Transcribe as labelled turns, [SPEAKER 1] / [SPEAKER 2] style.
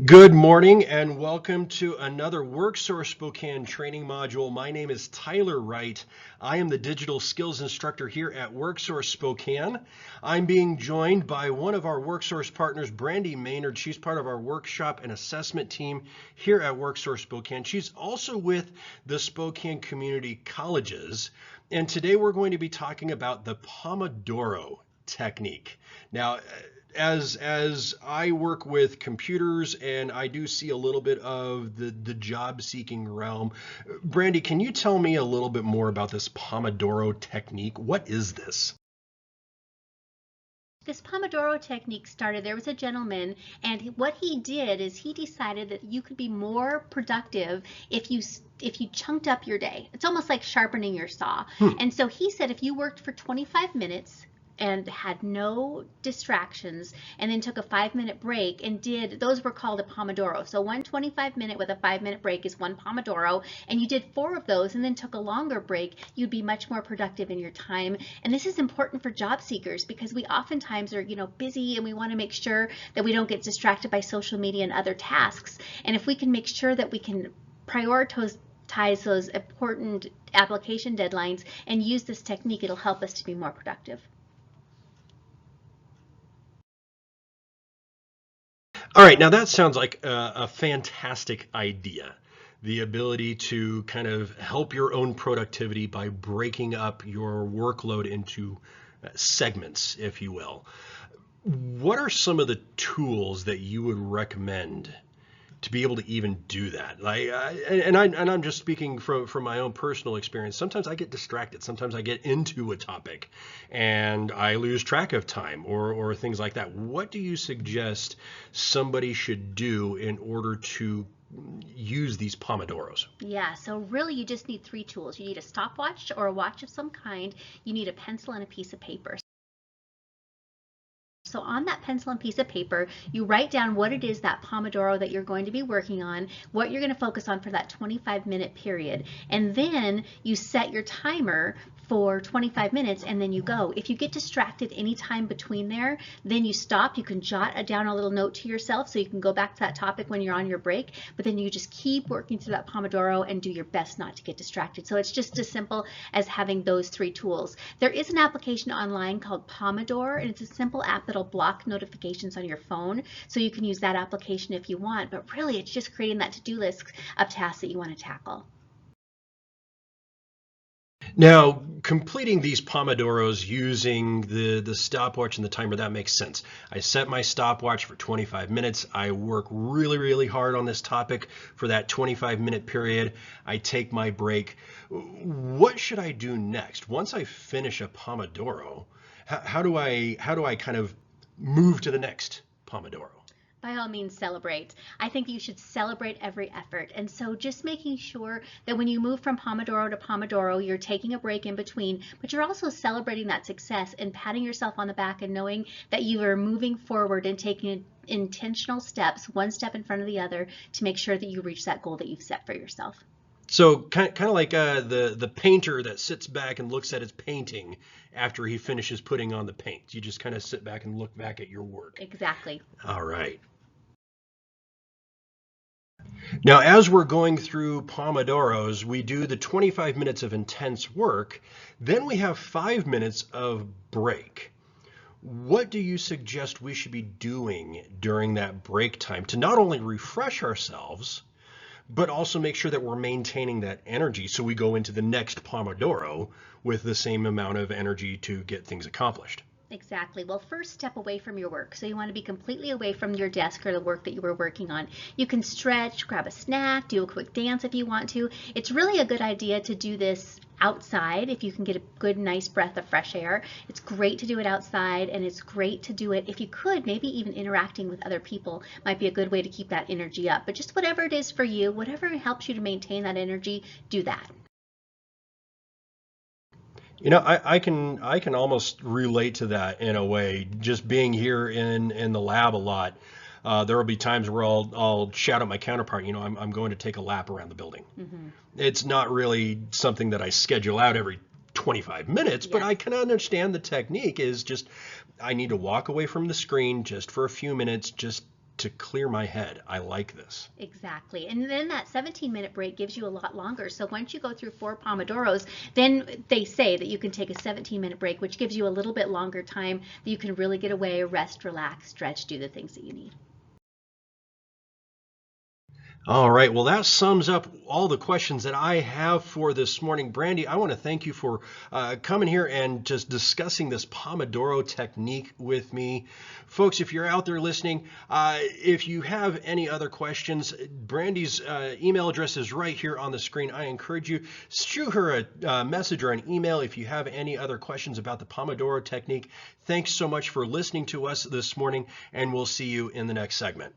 [SPEAKER 1] Good morning and welcome to another WorkSource Spokane training module. My name is Tyler Wright. I am the Digital Skills Instructor here at WorkSource Spokane. I'm being joined by one of our WorkSource partners, Brandi Maynard. She's part of our workshop and assessment team here at WorkSource Spokane. She's also with the Spokane Community Colleges. And today we're going to be talking about the Pomodoro Technique. Now, as I work with computers and I do see a little bit of the job seeking realm, Brandi, can you tell me a little bit more about this Pomodoro technique? What is this?
[SPEAKER 2] This Pomodoro technique started, there was a gentleman, and what he did is he decided that you could be more productive if you chunked up your day. It's almost like sharpening your saw. And so he said if you worked for 25 minutes and had no distractions and then took a 5-minute break and those were called a Pomodoro. So one 25-minute with a 5-minute break is one Pomodoro, and you did 4 of those and then took a longer break, you'd be much more productive in your time. And this is important for job seekers because we oftentimes are, busy, and we want to make sure that we don't get distracted by social media and other tasks. And if we can make sure that we can prioritize those important application deadlines and use this technique, it'll help us to be more productive.
[SPEAKER 1] All right, now that sounds like a fantastic idea. The ability to kind of help your own productivity by breaking up your workload into segments, if you will. What are some of the tools that you would recommend to be able to even do that? I'm just speaking from my own personal experience. Sometimes I get distracted. Sometimes I get into a topic and I lose track of time or things like that. What do you suggest somebody should do in order to use these Pomodoros?
[SPEAKER 2] Yeah, so really you just need 3 tools. You need a stopwatch or a watch of some kind. You need a pencil and a piece of paper. So on that pencil and piece of paper, you write down what it is, that Pomodoro that you're going to be working on, what you're going to focus on for that 25-minute period. And then you set your timer for 25 minutes and then you go. If you get distracted anytime between there, then you stop. You can jot down a little note to yourself so you can go back to that topic when you're on your break, but then you just keep working through that Pomodoro and do your best not to get distracted. So it's just as simple as having those 3 tools. There is an application online called Pomodoro, and it's a simple app that'll block notifications on your phone, so you can use that application if you want, but really it's just creating that to-do list of tasks that you want to tackle.
[SPEAKER 1] Now, completing these Pomodoros using the stopwatch and the timer, that makes sense. I set my stopwatch for 25 minutes. I work really, really hard on this topic for that 25-minute period. I take my break. What should I do next? Once I finish a Pomodoro, how do I kind of move to the next Pomodoro?
[SPEAKER 2] By all means, celebrate. I think you should celebrate every effort. And so just making sure that when you move from Pomodoro to Pomodoro, you're taking a break in between, but you're also celebrating that success and patting yourself on the back and knowing that you are moving forward and taking intentional steps, one step in front of the other, to make sure that you reach that goal that you've set for yourself.
[SPEAKER 1] So kind of like the painter that sits back and looks at his painting after he finishes putting on the paint. You just kind of sit back and look back at your work.
[SPEAKER 2] Exactly.
[SPEAKER 1] All right. Now, as we're going through Pomodoros, we do the 25 minutes of intense work, then we have 5 minutes of break. What do you suggest we should be doing during that break time to not only refresh ourselves, but also make sure that we're maintaining that energy so we go into the next Pomodoro with the same amount of energy to get things accomplished?
[SPEAKER 2] Exactly. Well, first, step away from your work. So you want to be completely away from your desk or the work that you were working on. You can stretch, grab a snack, do a quick dance if you want to. It's really a good idea to do this outside if you can get a good, nice breath of fresh air. It's great to do it outside, and it's great to do it if you could. Maybe even interacting with other people might be a good way to keep that energy up. But just whatever it is for you, whatever helps you to maintain that energy, do that.
[SPEAKER 1] I can almost relate to that in a way. Just being here in the lab a lot, there will be times where I'll shout at my counterpart, I'm going to take a lap around the building.
[SPEAKER 2] Mm-hmm.
[SPEAKER 1] It's not really something that I schedule out every 25 minutes, but I can understand the technique is just I need to walk away from the screen just for a few minutes, just to clear my head. I like this.
[SPEAKER 2] Exactly. And then that 17-minute break gives you a lot longer. So once you go through 4 Pomodoros, then they say that you can take a 17-minute break, which gives you a little bit longer time that you can really get away, rest, relax, stretch, do the things that you need.
[SPEAKER 1] All right, well, that sums up all the questions that I have for this morning. Brandi, I want to thank you for coming here and just discussing this Pomodoro technique with me. Folks, if you're out there listening, if you have any other questions, Brandi's email address is right here on the screen. I encourage you, shoot her a message or an email if you have any other questions about the Pomodoro technique. Thanks so much for listening to us this morning, and we'll see you in the next segment.